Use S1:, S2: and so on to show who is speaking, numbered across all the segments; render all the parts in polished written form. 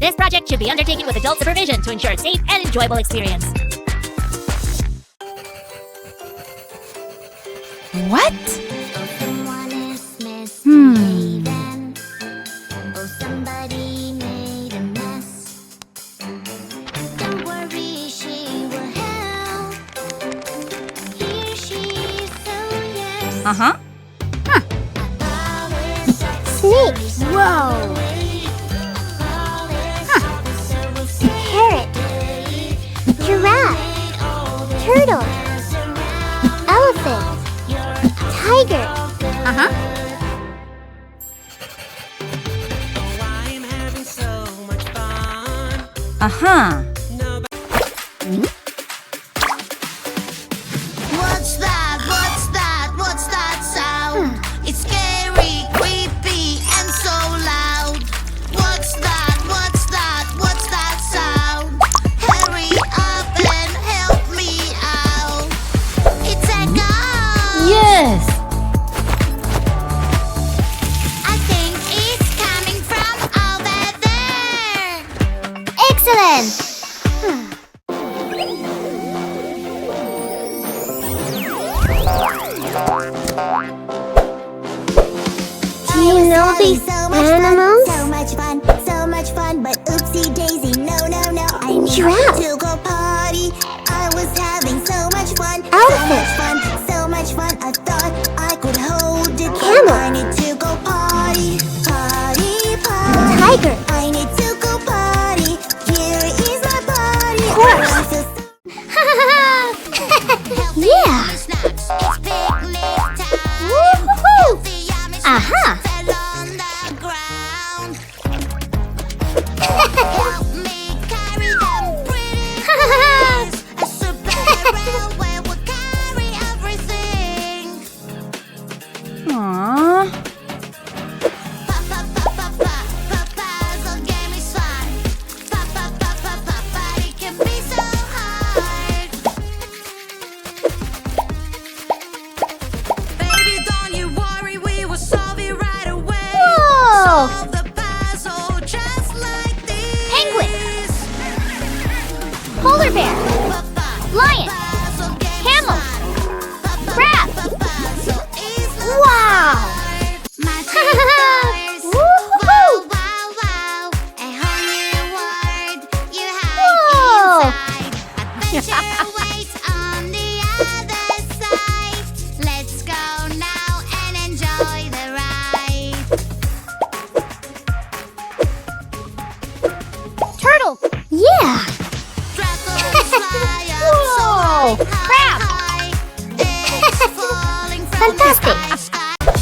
S1: This project should be undertaken with adult supervision to ensure a safe and enjoyable experience.
S2: What? Uh-huh.
S3: Snake. Whoa. Parrot. Giraffe. Turtle. Elephant. Tiger.
S2: Uh-huh. Uh-huh.
S4: What's that? What's that? What's that sound? It's scary, creepy, and so loud. What's that? What's that? What's that sound? Hurry up and help me out. It's a ghost.
S2: Yes.
S4: I think it's coming from over there.
S3: Excellent. Do you know these animals?
S4: So much fun, but oopsie daisy, no. I need
S3: Giraffe.
S4: to go party. I was having so much fun.
S3: Elephant.
S4: So much fun. I thought I could hold it.
S3: Camel.
S4: I need to go party.
S3: Tiger.
S4: I need to go party. Here is my party.
S3: Horse. Yeah.
S4: It's picnic time.
S3: Woo-hoo-hoo.
S4: Aha. On the ground. Help me carry them pretty things. A superhero where we'll carry everything.
S2: Aww.
S4: Puzzle game is fun. But it can be so hard. Baby, don't you worry, we will solve it right away.
S3: Whoa.
S4: Solve the puzzle just like this.
S3: Penguin. Polar bear. Lion. Camel. Crab. Wow. Woo-hoo-hoo.
S4: Wow. A whole new world you have
S3: Whoa.
S4: inside. Adventure waits on the other side. Let's go now and enjoy the ride.
S3: Turtle. Yeah.
S4: Draggons fly up
S3: Whoa.
S4: so
S3: Crab.
S4: high. Eggs falling from
S3: Fantastic.
S4: the sky.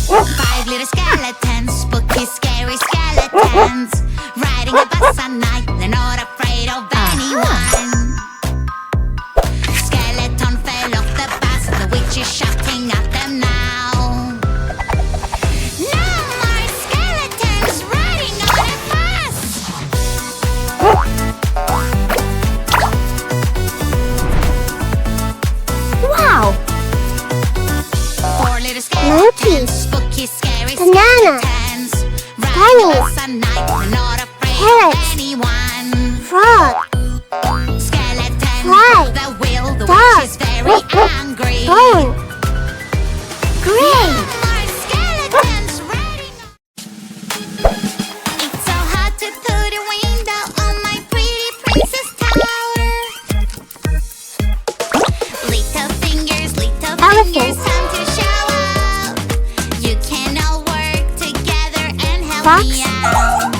S4: 5 little skeletons, spooky, scary skeletons. Riding a bus at night, they're not afraid of anyone. Skeleton fell off the bus, the witch is shouting at them now. No more skeletons riding on a bus.
S3: Wow.
S4: 4 little
S3: Monkeys.
S4: skeletons, spooky, scary
S3: Banana.
S4: skeletons.
S3: Bunny.
S4: Riding a bus at night, they're not afraid
S3: Parrots.
S4: of anyone.
S3: Frog.
S4: Skeleton
S3: Fly.
S4: with the will, the
S3: Dog.
S4: witch is very angry.
S3: Bone. Gray.
S4: More skeletons riding on. It's so hard to put a window on my pretty princess tower. Little fingers,
S3: Elephant.
S4: time to show up. You can all work together and help
S3: Fox.
S4: me out.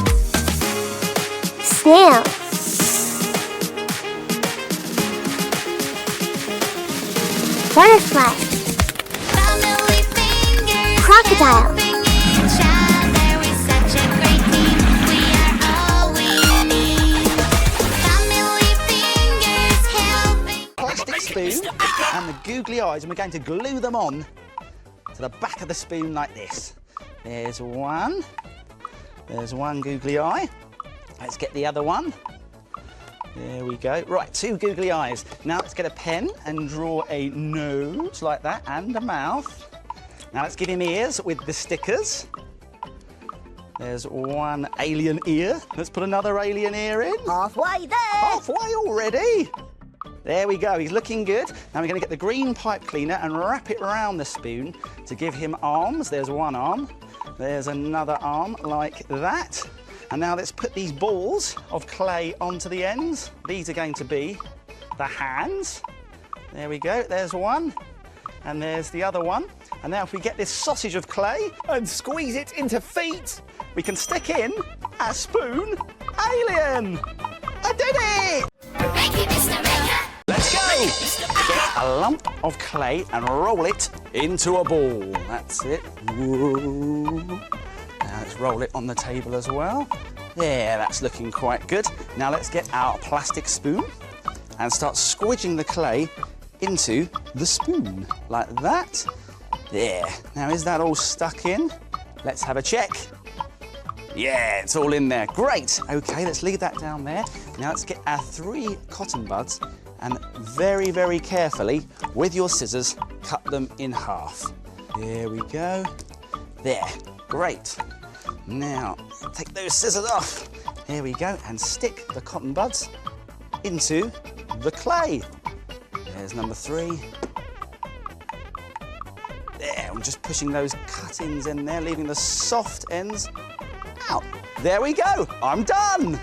S3: Snail. Butterfly.
S4: Family fingers
S3: Crocodile.
S4: helping each other is such a great team. We are all we need. Family fingers helping.
S5: Plastic spoon and the googly eyes, and we're going to glue them on to the back of the spoon like this. There's one googly eye. Let's get the other one. There we go. Right, 2 googly eyes. Now let's get a pen and draw a nose like that and a mouth. Now let's give him ears with the stickers. There's one alien ear. Let's put another alien ear in.
S3: Halfway there.
S5: Halfway already. There we go, he's looking good. Now we're going to get the green pipe cleaner and wrap it around the spoon to give him arms. There's one arm. There's another arm like that. And now let's put these balls of clay onto the ends. These are going to be the hands. There we go, there's one. And there's the other one. And now if we get this sausage of clay and squeeze it into feet, we can stick in a spoon alien. I did it! Let's go! Get a lump of clay and roll it into a ball. That's it. Whoa. Now let's roll it on the table as well. There, that's looking quite good. Now let's get our plastic spoon and start squidging the clay into the spoon, like that. There. Now, is that all stuck in? Let's have a check. Yeah, it's all in there. Great. Okay, let's leave that down there. Now let's get our 3 cotton buds and very, very carefully, with your scissors, cut them in half. There we go. There. Great. Now, take those scissors off. There we go. And stick the cotton buds into the clay. There's number 3. There, I'm just pushing those cuttings in there, leaving the soft ends out. There we go. I'm done.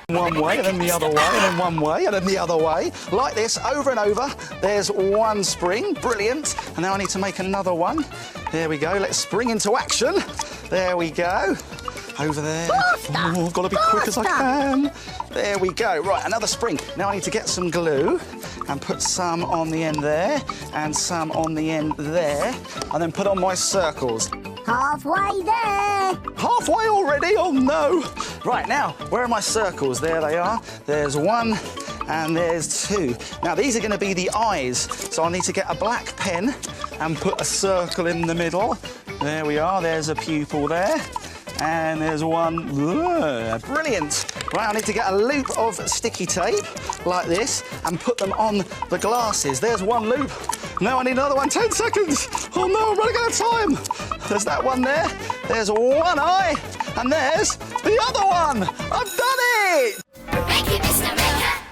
S5: One way, and then the other way, and then one way, and then the other way. Like this, over and over. There's one spring. Brilliant. And now I need to make another one. There we go. Let's spring into action. There we go. Over there. Oh, I've got to be quick as I can. There we go. Right, another spring. Now I need to get some glue and put some on the end there and some on the end there, and then put on my circles.
S3: Halfway there.
S5: Halfway already? Oh no! Right, now, where are my circles? There they are. There's 1 and there's 2. Now, these are going to be the eyes, so I'll need to get a black pen and put a circle in the middle. There we are. There's a pupil there. And there's one. Brilliant. Right, I need to get a loop of sticky tape like this and put them on the glasses. There's one loop. Now I need another one. 10 seconds. Oh no, I'm running out of time. There's that one there. There's one eye. And there's the other one. I'm done.